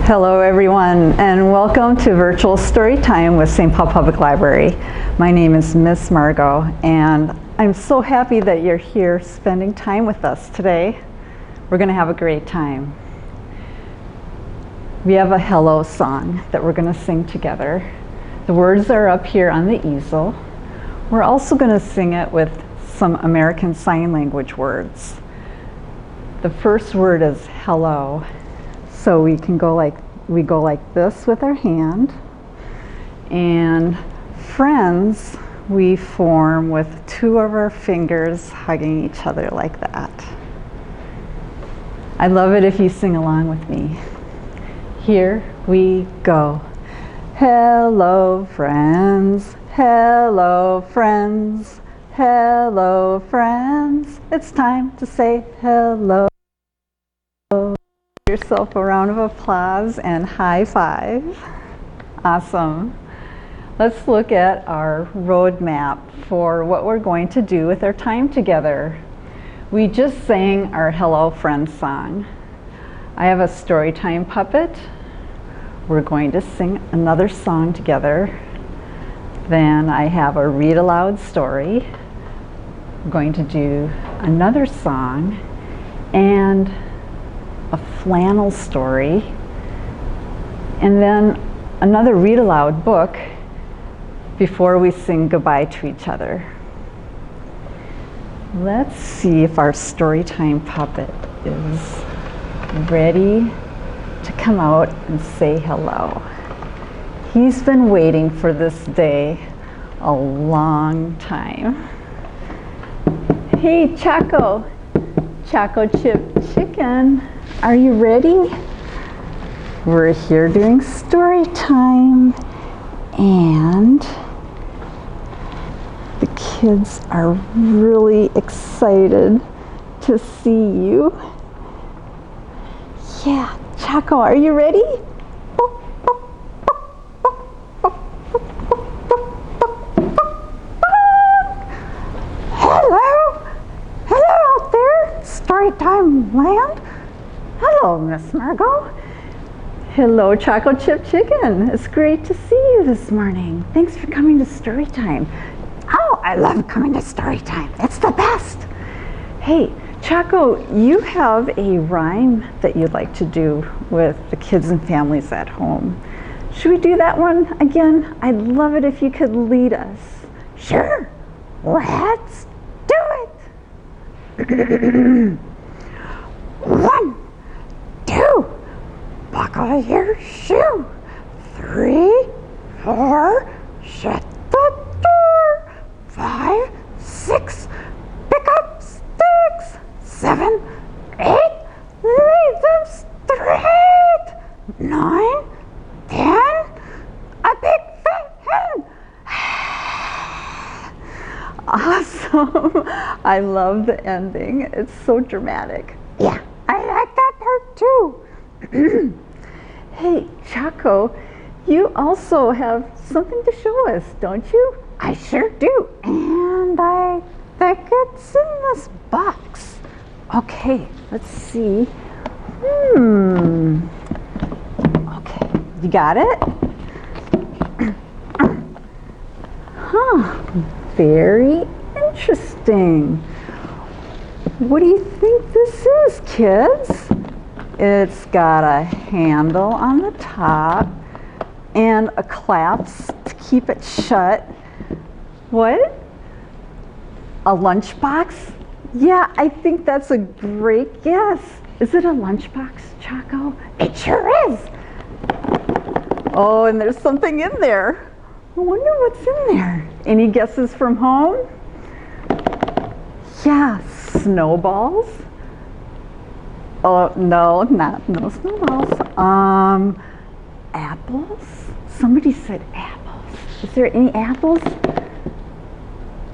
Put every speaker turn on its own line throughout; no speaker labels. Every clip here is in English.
Hello everyone, and welcome to Virtual Storytime with St. Paul Public Library. My name is Miss Margo, and I'm so happy that you're here spending time with us today. We're going to have a great time. We have a hello song that we're going to sing together. The words are up here on the easel. We're also going to sing it with some American Sign Language words. The first word is hello. So we go like this with our hand, and friends we form with two of our fingers hugging each other like that. I love it if you sing along with me. Here we go. Hello friends, hello friends, hello friends. It's time to say hello. Yourself a round of applause and high five. Awesome. Let's look at our roadmap for what we're going to do with our time together. We just sang our Hello Friends song. I have a Storytime puppet. We're going to sing another song together. Then I have a read aloud story. We're going to do another song and a flannel story, and then another read aloud book before we sing goodbye to each other. Let's see if our Storytime puppet is ready to come out and say hello. He's been waiting for this day a long time. Hey Choco-Chip Chicken. Are you ready? We're here doing story time, and the kids are really excited to see you. Yeah, Choco, are you ready? Hello out there, Storytime land. Hello, Miss Margo. Hello, Choco-Chip Chicken. It's great to see you this morning. Thanks for coming to Storytime. Oh, I love coming to Storytime. It's the best. Hey, Choco, you have a rhyme that you'd like to do with the kids and families at home. Should we do that one again? I'd love it if you could lead us. Sure. Let's do it. 1, 2, buckle your shoe. 3, 4, shut the door. 5, 6, pick up sticks. 7, 8, leave them straight. 9, 10, a big fat hen. Awesome. I love the ending. It's so dramatic. Yeah, I like that part too. Hey, Choco, you also have something to show us, don't you? I sure do. And I think it's in this box. Okay, let's see. Okay, you got it? Huh, very interesting. What do you think this is, kids? It's got a handle on the top and a clasp to keep it shut. What? A lunchbox? Yeah, I think that's a great guess. Is it a lunchbox, Choco? It sure is. Oh, and there's something in there. I wonder what's in there. Any guesses from home? Yeah, snowballs. Oh, no snowballs. Apples? Somebody said apples. Is there any apples?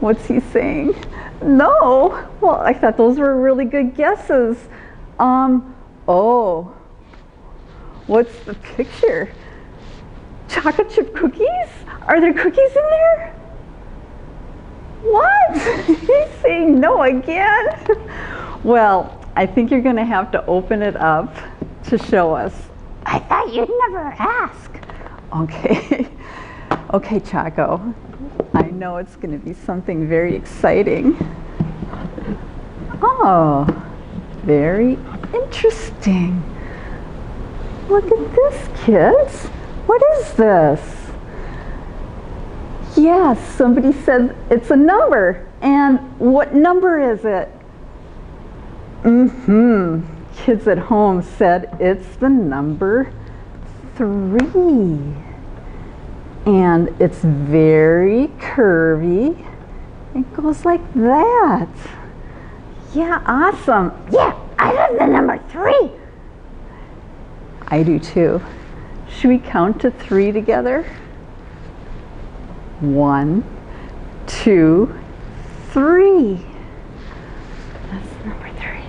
What's he saying? No. Well, I thought those were really good guesses. Oh. What's the picture? Chocolate chip cookies? Are there cookies in there? What? He's saying no again? Well, I think you're going to have to open it up to show us. I thought you'd never ask. Okay. Okay, Choco. I know it's going to be something very exciting. Oh, very interesting. Look at this, kids. What is this? Yes, somebody said it's a number. And what number is it? Kids at home said it's the number 3. And it's very curvy. It goes like that. Yeah, awesome. Yeah, I love the number 3. I do too. Should we count to 3 together? 1, 2, 3. That's number 3.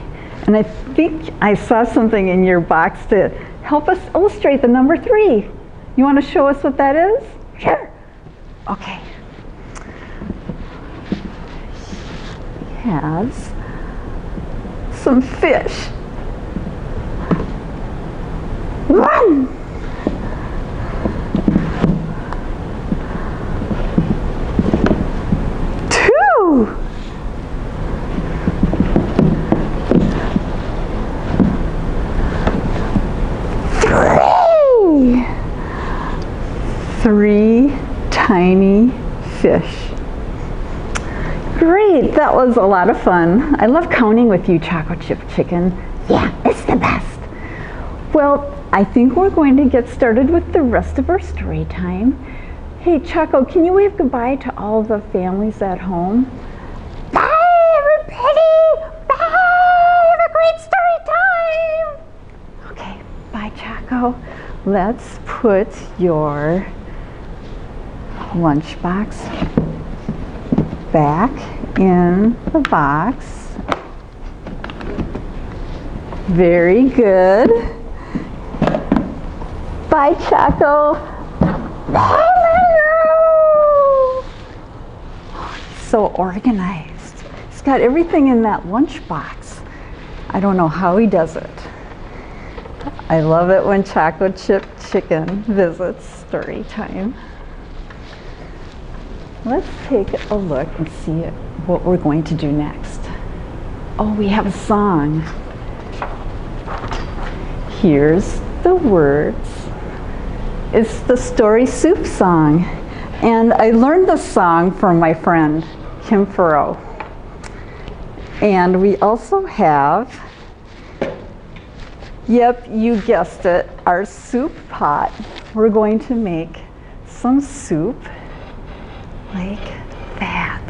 And I think I saw something in your box to help us illustrate the number 3. You want to show us what that is? Sure. Okay. He has some fish. 1. 2. 3. 3 tiny fish. Great, that was a lot of fun. I love counting with you, Choco-Chip Chicken. Yeah, it's the best. Well, I think we're going to get started with the rest of our story time. Hey, Choco, can you wave goodbye to all the families at home? Bye, everybody! Bye! Have a great story time! Okay, bye, Choco. Let's put your lunchbox back in the box. Very good. Bye, Choco. Bye, Margo. So organized. He's got everything in that lunchbox. I don't know how he does it. I love it when Choco-Chip Chicken visits story time. Let's take a look and see what we're going to do next. Oh, we have a song. Here's the words. It's the Story Soup song. And I learned this song from my friend, Kim Furrow. And we also have, yep, you guessed it, our soup pot. We're going to make some soup like that.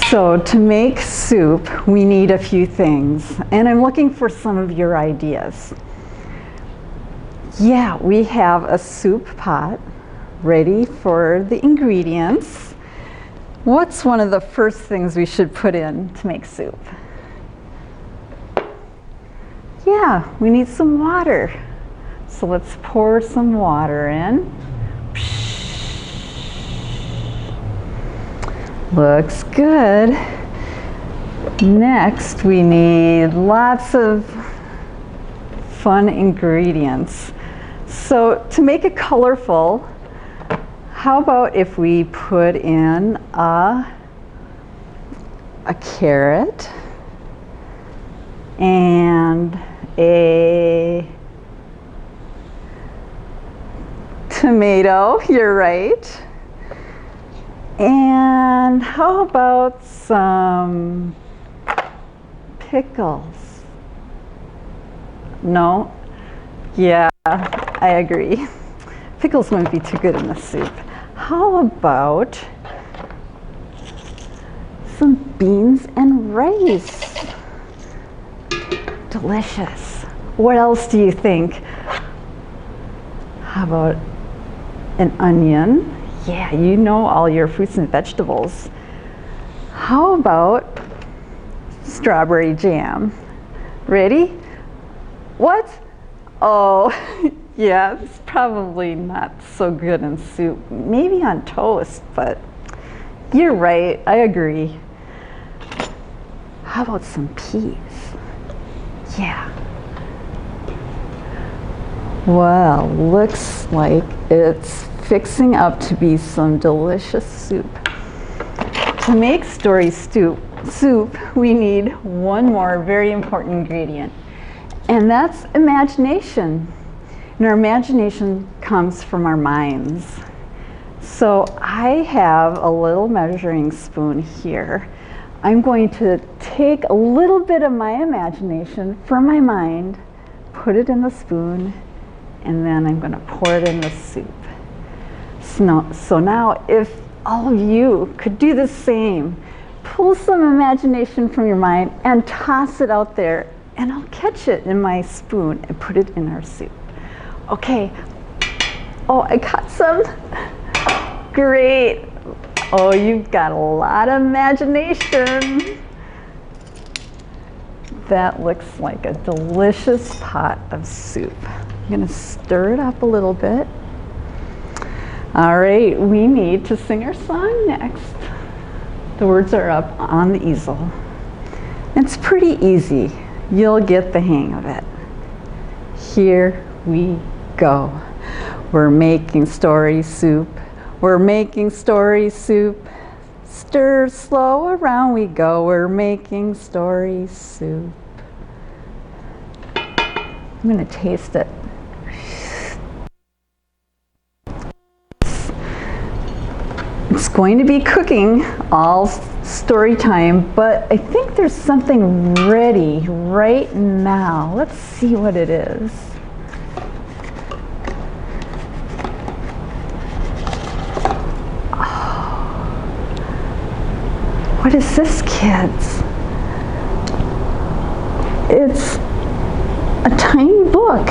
So to make soup, we need a few things, and I'm looking for some of your ideas. Yeah, we have a soup pot ready for the ingredients. What's one of the first things we should put in to make soup? Yeah, we need some water. So let's pour some water in. Looks good. Next, we need lots of fun ingredients. So to make it colorful, how about if we put in a carrot and a tomato, you're right. And how about some pickles? No? Yeah, I agree. Pickles might be too good in the soup. How about some beans and rice? Delicious. What else do you think? How about an onion? Yeah, you know all your fruits and vegetables. How about strawberry jam? Ready? What? Oh, yeah, it's probably not so good in soup. Maybe on toast, but you're right, I agree. How about some peas? Yeah. Well, looks like it's fixing up to be some delicious soup. To make story soup, we need one more very important ingredient, and that's imagination. And our imagination comes from our minds. So I have a little measuring spoon here. I'm going to take a little bit of my imagination from my mind, put it in the spoon, and then I'm going to pour it in the soup. So now if all of you could do the same, pull some imagination from your mind and toss it out there, and I'll catch it in my spoon and put it in our soup. Okay. Oh, I caught some. Great. Oh, you've got a lot of imagination. That looks like a delicious pot of soup. I'm going to stir it up a little bit. All right, we need to sing our song next. The words are up on the easel. It's pretty easy. You'll get the hang of it. Here we go. We're making story soup. We're making story soup. Stir slow, around we go. We're making story soup. I'm going to taste it. It's going to be cooking all story time, but I think there's something ready right now. Let's see what it is. What is this, kids? It's a tiny book,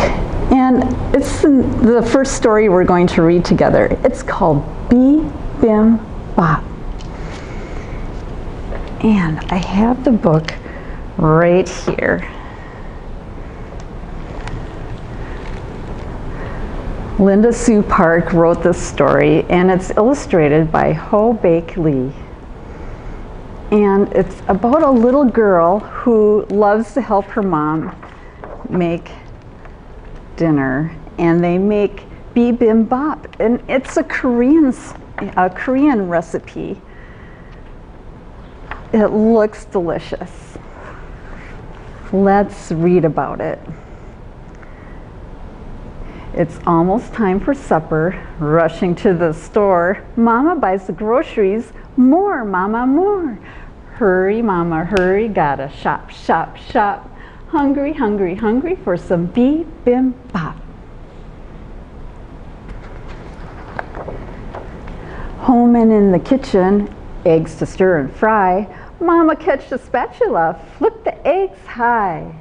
and it's the first story we're going to read together. It's called Bee Bim Bop. And I have the book right here. Linda Sue Park wrote this story, and it's illustrated by Ho Baek Lee. And it's about a little girl who loves to help her mom make dinner, and they make Bee Bim Bop, and it's a Korean recipe. It looks delicious. Let's read about it. It's almost time for supper. Rushing to the store, Mama buys the groceries. More, Mama, more. Hurry, Mama, hurry, gotta shop, shop, shop. Hungry, hungry, hungry for some Bee Bim Bop. Home and in the kitchen, eggs to stir and fry. Mama catch the spatula, flip the eggs high.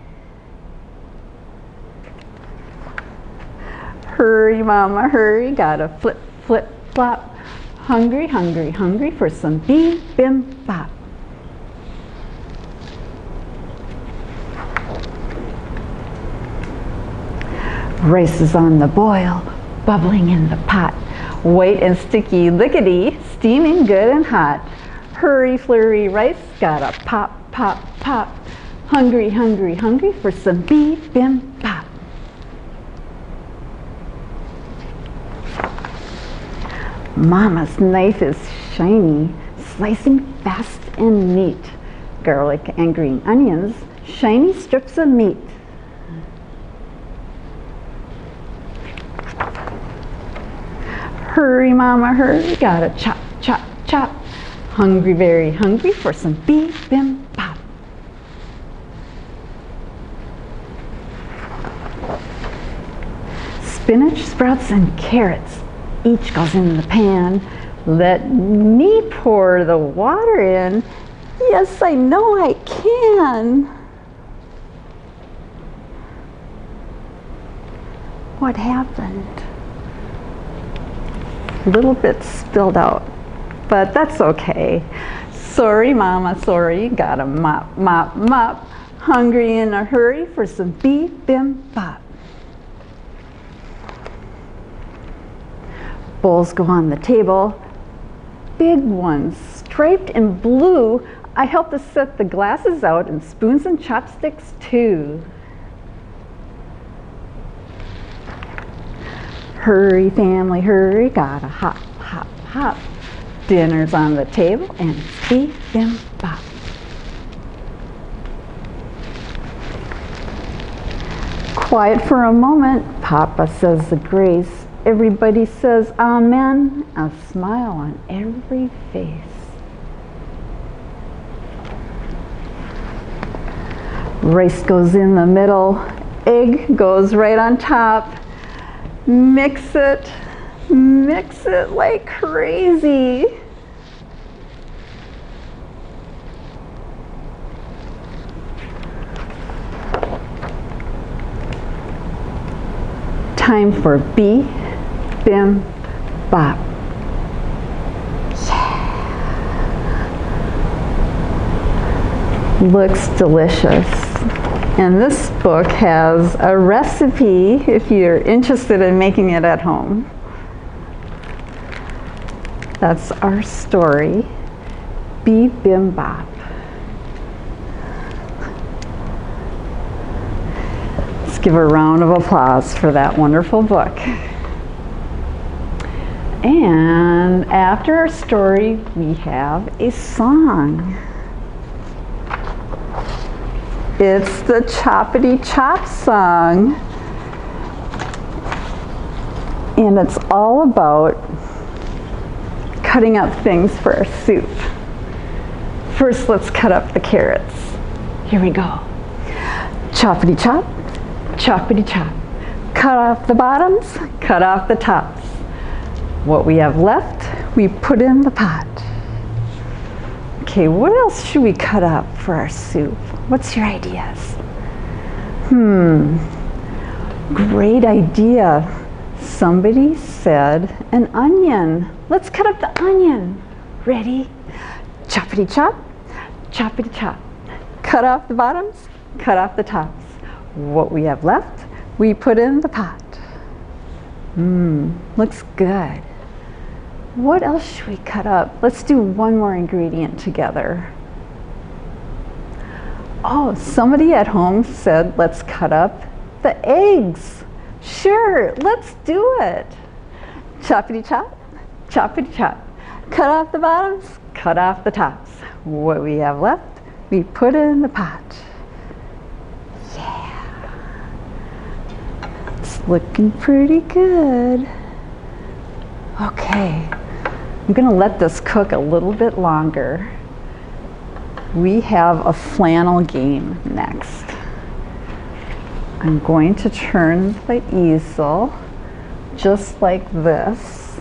Hurry, Mama, hurry, gotta flip, flip, flop. Hungry, hungry, hungry for some Bee Bim Bop. Rice is on the boil, bubbling in the pot. White and sticky, lickety, steaming good and hot. Hurry, flurry, rice, gotta pop, pop, pop. Hungry, hungry, hungry for some Bee Bim Bop. Mama's knife is shiny, slicing fast and neat. Garlic and green onions, shiny strips of meat. Hurry, Mama, hurry, gotta chop, chop, chop. Hungry, very hungry for some Bee Bim Bop. Spinach, sprouts, and carrots, each goes in the pan. Let me pour the water in. Yes, I know I can. What happened? A little bit spilled out, but that's okay. Sorry, Mama, sorry, gotta mop, mop, mop. Hungry in a hurry for some Bee Bim Bop. Bowls go on the table, big ones, striped in blue. I help to set the glasses out, and spoons and chopsticks too. Hurry, family, hurry, gotta hop, hop, hop. Dinner's on the table and it's Bee Bim Bop. Quiet for a moment, Papa says the grace. Everybody says amen, a smile on every face. Rice goes in the middle, egg goes right on top. Mix it like crazy. Time for Bee Bim Bop. Yeah. Looks delicious. And this book has a recipe if you're interested in making it at home. That's our story, Bee Bim Bop. Let's give a round of applause for that wonderful book. And after our story, we have a song. It's the Choppity Chop song. And it's all about cutting up things for our soup. First, let's cut up the carrots. Here we go. Choppity chop, choppity chop. Cut off the bottoms, cut off the tops. What we have left, we put in the pot. Okay, what else should we cut up for our soup? What's your ideas? Great idea. Somebody said an onion. Let's cut up the onion. Ready? Choppity chop, choppity chop. Cut off the bottoms, cut off the tops. What we have left, we put in the pot. Looks good. What else should we cut up? Let's do one more ingredient together. Oh, somebody at home said let's cut up the eggs. Sure, let's do it. Choppity chop, choppity chop. Cut off the bottoms, cut off the tops. What we have left, we put in the pot. Yeah. It's looking pretty good. Okay, I'm gonna let this cook a little bit longer. We have a flannel game next. I'm going to turn the easel just like this.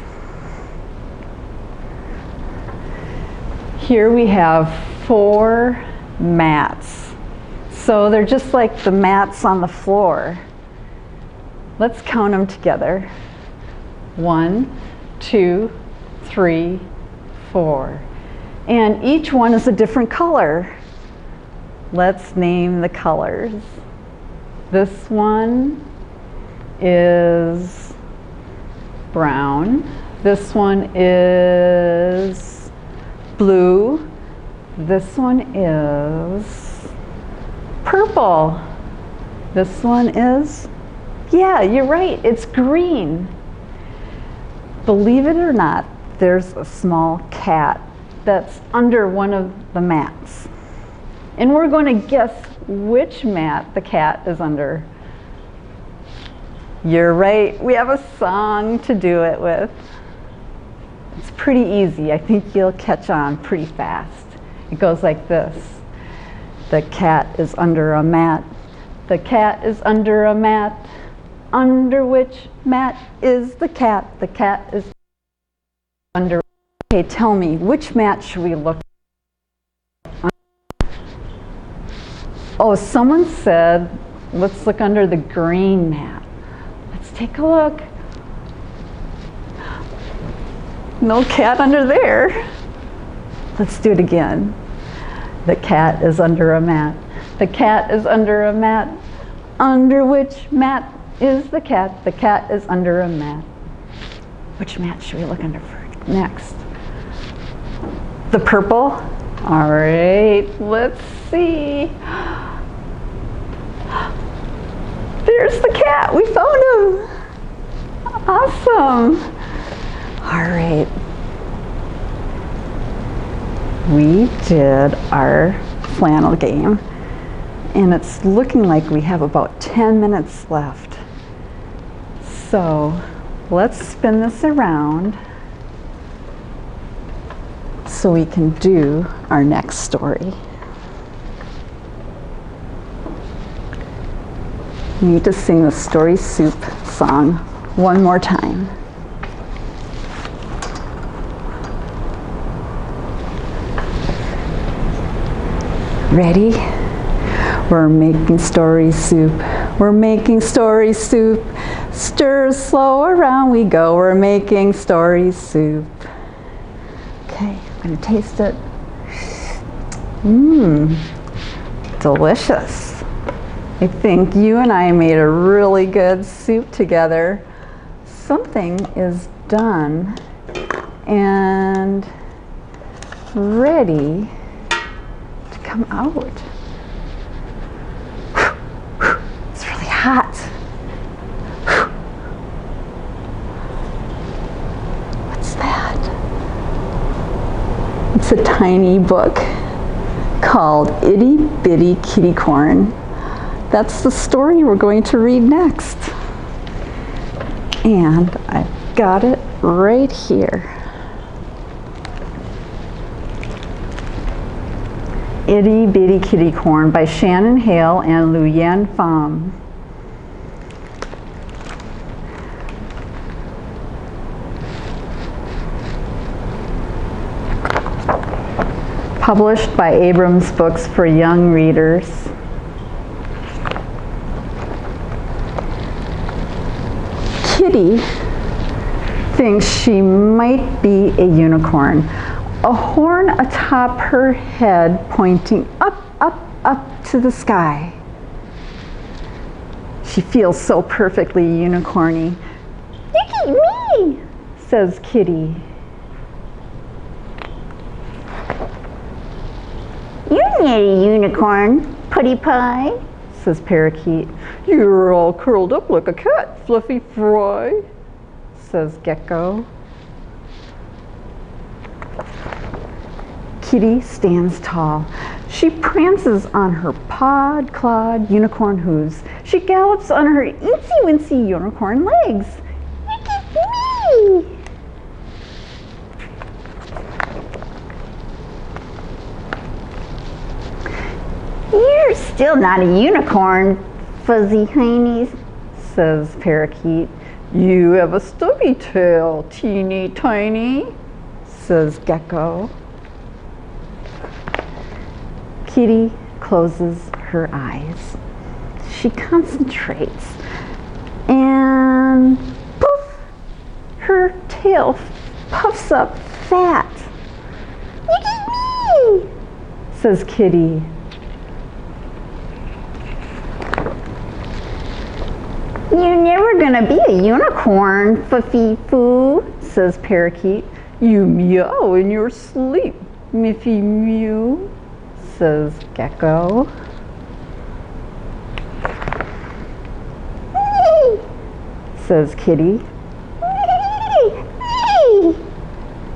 Here we have 4 mats. So they're just like the mats on the floor. Let's count them together. 1, 2, 3, 4. And each one is a different color. Let's name the colors. This one is brown. This one is blue. This one is purple. This one is, yeah, you're right, it's green. Believe it or not, there's a small cat that's under one of the mats. And we're going to guess which mat the cat is under. You're right, we have a song to do it with. It's pretty easy. I think you'll catch on pretty fast. It goes like this. The cat is under a mat. The cat is under a mat. Under which mat is the cat? The cat is under. Okay, tell me, which mat should we look at? Oh, someone said, let's look under the green mat. Let's take a look. No cat under there. Let's do it again. The cat is under a mat. The cat is under a mat. Under which mat is the cat? The cat is under a mat. Which mat should we look under first? Next. The purple? All right, let's see. There's the cat, we found him. Awesome. All right. We did our flannel game, and it's looking like we have about 10 minutes left. So let's spin this around so we can do our next story. We need to sing the Story Soup song one more time. Ready? We're making story soup. We're making story soup. Stir slow around we go. We're making story soup. Okay, I'm gonna taste it. Mmm, delicious. I think you and I made a really good soup together. Something is done and ready to come out. It's really hot. What's that? It's a tiny book called Itty Bitty Kitty Corn. That's the story we're going to read next. And I've got it right here. Itty Bitty Kitty Corn by Shannon Hale and Luyen Pham. Published by Abrams Books for Young Readers. Kitty thinks she might be a unicorn. A horn atop her head pointing up, up, up to the sky. She feels so perfectly unicorny. Look at me, says Kitty. You're not a unicorn, Putty Pie, says Parakeet. You're all curled up like a cat, Fluffy Fry, says Gecko. Kitty stands tall. She prances on her pod-clawed unicorn hooves. She gallops on her incy-wincy unicorn legs. Look at me! You're still not a unicorn, Fuzzy Heinies, says Parakeet. You have a stubby tail, teeny tiny, says Gecko. Kitty closes her eyes. She concentrates, and poof, her tail puffs up fat. Look at me, says Kitty. You're never gonna be a unicorn, Fuffy-Foo, says Parakeet. You meow in your sleep, Miffy Mew, says Gecko. Wee, says Kitty. Wee, wee.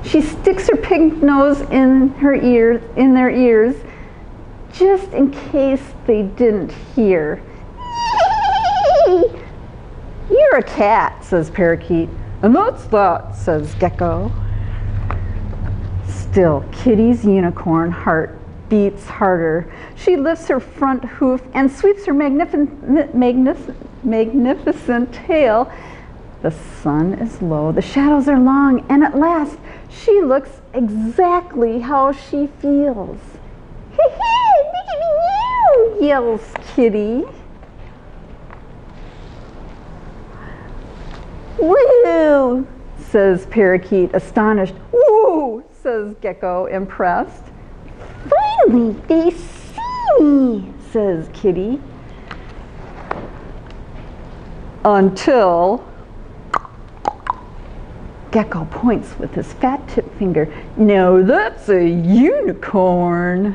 She sticks her pink nose in their ears, just in case they didn't hear. Wee. You're a cat, says Parakeet. And that's that, says Gecko. Still, Kitty's unicorn heart beats harder. She lifts her front hoof and sweeps her magnificent tail. The sun is low, the shadows are long, and at last she looks exactly how she feels. Hey, hey, look at me now, yells Kitty. Woo, says Parakeet, astonished. Woo, says Gecko, impressed. Finally, they see me, says Kitty. Until Gecko points with his fat tip finger. Now that's a unicorn.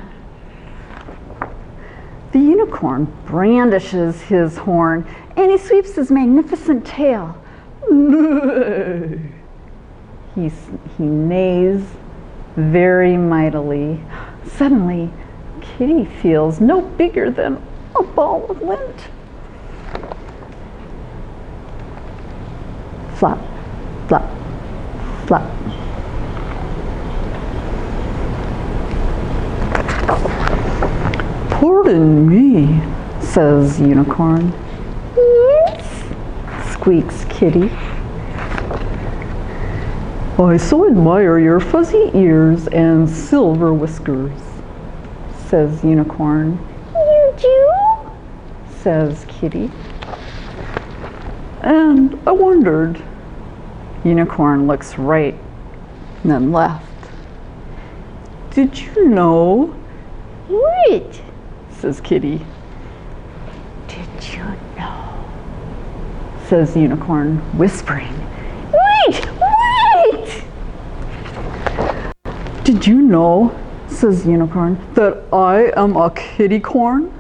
The unicorn brandishes his horn and he sweeps his magnificent tail. Nay. He neighs very mightily. Suddenly, Kitty feels no bigger than a ball of lint. Flop, flop, flop. Pardon me, says Unicorn. Yes, squeaks Kitty. I so admire your fuzzy ears and silver whiskers, says Unicorn. You do? Says Kitty. And I wondered. Unicorn looks right and then left. Did you know? What? Says Kitty. Did you know? Says Unicorn, whispering. Wait! Wait! Did you know, says Unicorn, that I am a kitty-corn?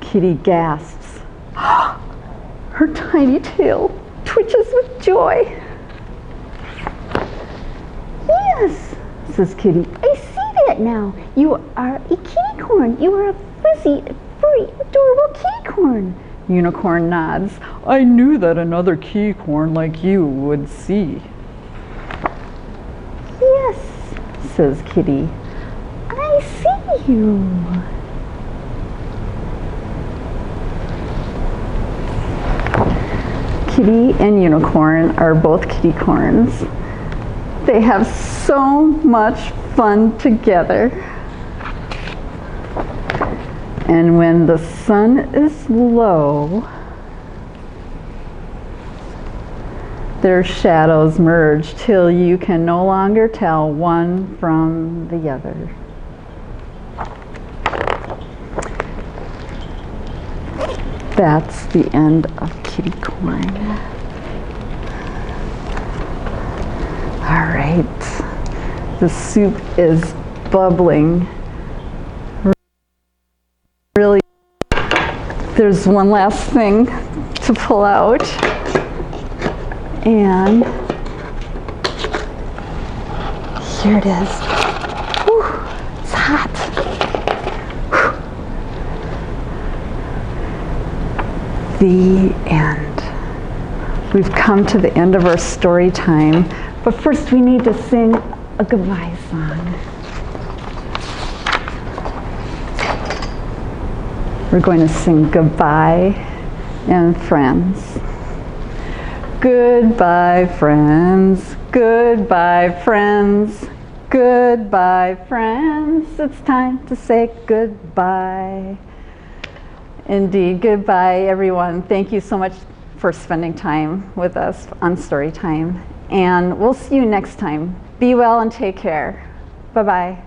Kitty gasps. Her tiny tail twitches with joy. Yes, says Kitty. I see that now. You are a kitty-corn. You are a fuzzy, furry, adorable kitty-corn. Unicorn nods. I knew that another kitty-corn like you would see. Yes, says Kitty. I see you. Kitty and Unicorn are both kitty-corns. They have so much fun together. And when the sun is low, their shadows merge till you can no longer tell one from the other. That's the end of Kitty Corn. All right, the soup is bubbling. Really, there's one last thing to pull out. And here it is. Whew, it's hot. Whew. The end. We've come to the end of our story time, but first we need to sing a goodbye song. We're going to sing Goodbye and Friends. Goodbye, friends. Goodbye, friends. Goodbye, friends. It's time to say goodbye. Indeed, goodbye, everyone. Thank you so much for spending time with us on Storytime. And we'll see you next time. Be well and take care. Bye-bye.